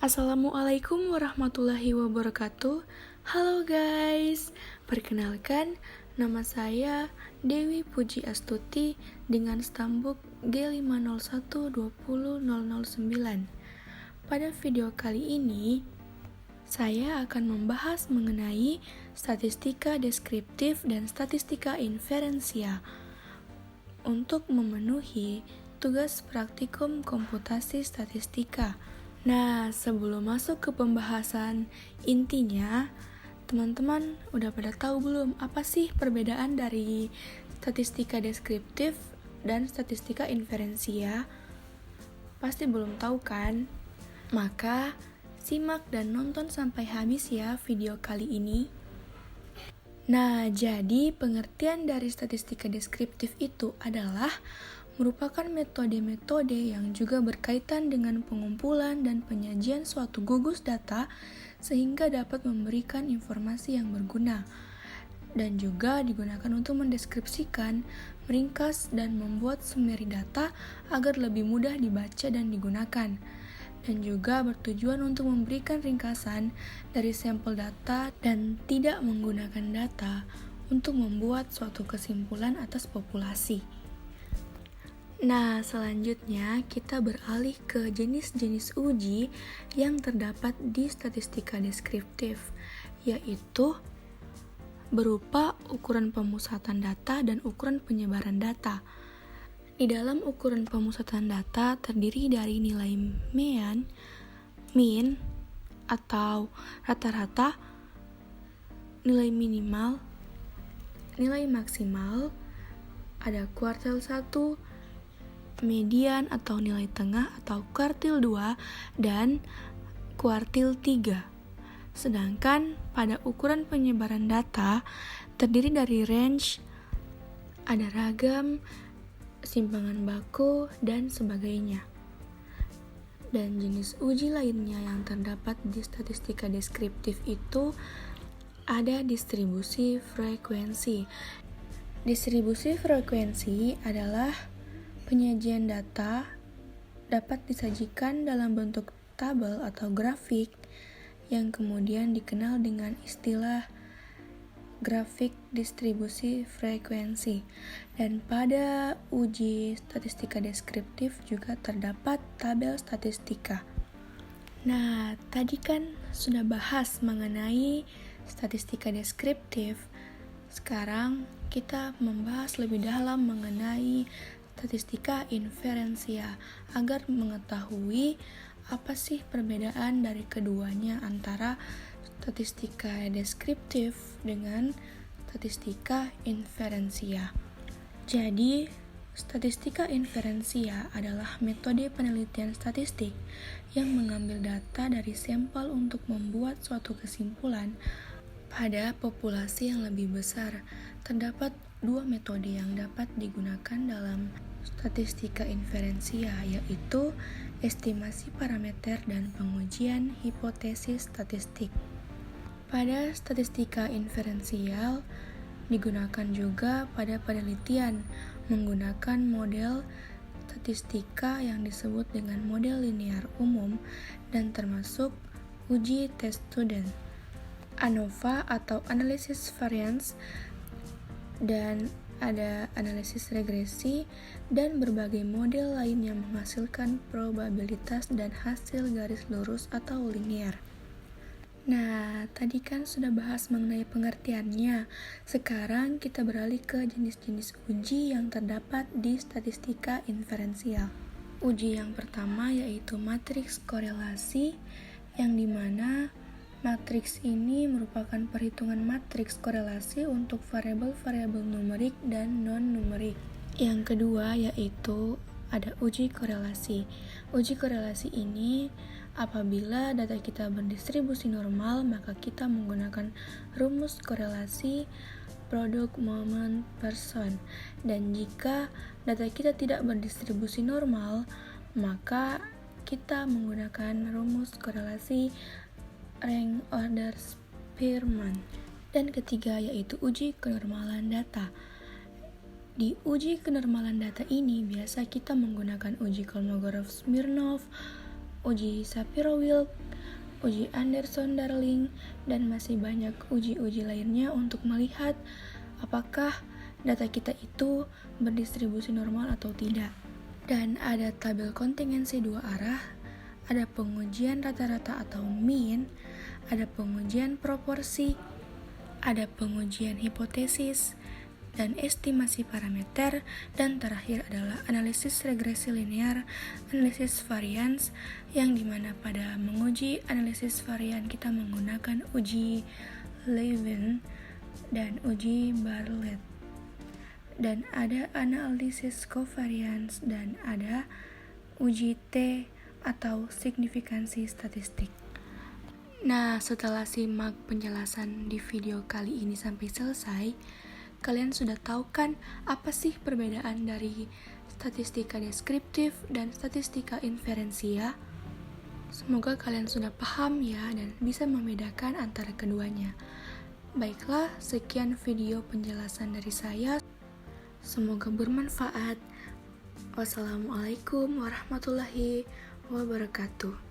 Assalamualaikum warahmatullahi wabarakatuh. Halo guys, perkenalkan nama saya Dewi Puji Astuti dengan stambuk G501200009. Pada video kali ini, saya akan membahas mengenai statistika deskriptif dan statistika inferensia untuk memenuhi tugas praktikum komputasi statistika. Nah, sebelum masuk ke pembahasan intinya, teman-teman udah pada tahu belum apa sih perbedaan dari statistika deskriptif dan statistika inferensia? Pasti belum tahu kan? Maka, simak dan nonton sampai habis ya video kali ini. Nah, jadi pengertian dari statistika deskriptif itu adalah merupakan metode-metode yang juga berkaitan dengan pengumpulan dan penyajian suatu gugus data sehingga dapat memberikan informasi yang berguna dan juga digunakan untuk mendeskripsikan, meringkas, dan membuat summary data agar lebih mudah dibaca dan digunakan, dan juga bertujuan untuk memberikan ringkasan dari sampel data dan tidak menggunakan data untuk membuat suatu kesimpulan atas populasi. Nah, selanjutnya kita beralih ke jenis-jenis uji yang terdapat di statistika deskriptif, yaitu berupa ukuran pemusatan data dan ukuran penyebaran data. Di dalam ukuran pemusatan data terdiri dari nilai mean atau rata-rata, nilai minimal, nilai maksimal, ada kuartil 1, median atau nilai tengah atau kuartil 2, dan kuartil 3. Sedangkan pada ukuran penyebaran data terdiri dari range, ada ragam, simpangan baku, dan sebagainya. Dan jenis uji lainnya yang terdapat di statistika deskriptif itu ada distribusi frekuensi. Distribusi frekuensi adalah penyajian data dapat disajikan dalam bentuk tabel atau grafik yang kemudian dikenal dengan istilah grafik distribusi frekuensi. Dan pada uji statistika deskriptif juga terdapat tabel statistika. Nah, tadi kan sudah bahas mengenai statistika deskriptif. Sekarang kita membahas lebih dalam mengenai statistika inferensia agar mengetahui apa sih perbedaan dari keduanya antara statistika deskriptif dengan statistika inferensia. Jadi, statistika inferensia adalah metode penelitian statistik yang mengambil data dari sampel untuk membuat suatu kesimpulan pada populasi yang lebih besar. Terdapat dua metode yang dapat digunakan dalam statistika inferensia, yaitu estimasi parameter dan pengujian hipotesis statistik. Pada statistika inferensial digunakan juga pada penelitian menggunakan model statistika yang disebut dengan model linear umum dan termasuk uji test student, ANOVA atau analisis variance, dan ada analisis regresi dan berbagai model lain yang menghasilkan probabilitas dan hasil garis lurus atau linear. Nah, tadi kan sudah bahas mengenai pengertiannya. Sekarang kita beralih ke jenis-jenis uji yang terdapat di statistika inferensial. Uji yang pertama yaitu matriks korelasi, yang dimana matriks ini merupakan perhitungan matriks korelasi untuk variabel-variabel numerik dan non-numerik. Yang kedua yaitu ada uji korelasi. Uji korelasi ini apabila data kita berdistribusi normal, maka kita menggunakan rumus korelasi produk moment person. Dan jika data kita tidak berdistribusi normal, maka kita menggunakan rumus korelasi rank order Spearman. Dan ketiga yaitu uji kenormalan data. Di uji kenormalan data ini biasa kita menggunakan uji Kolmogorov-Smirnov, uji Shapiro-Wilk, uji Anderson-Darling, dan masih banyak uji-uji lainnya untuk melihat apakah data kita itu berdistribusi normal atau tidak. Dan ada tabel kontingensi dua arah, ada pengujian rata-rata atau mean, ada pengujian proporsi, ada pengujian hipotesis, dan estimasi parameter, dan terakhir adalah analisis regresi linear, analisis varians, yang dimana pada menguji analisis varian kita menggunakan uji Levin dan uji Bartlett. Dan ada analisis covariance dan ada uji T atau signifikansi statistik. Nah, setelah simak penjelasan di video kali ini sampai selesai, kalian sudah tahu kan apa sih perbedaan dari statistika deskriptif dan statistika inferensia? Semoga kalian sudah paham ya dan bisa membedakan antara keduanya. Baiklah, sekian video penjelasan dari saya. Semoga bermanfaat. Wassalamualaikum warahmatullahi wabarakatuh.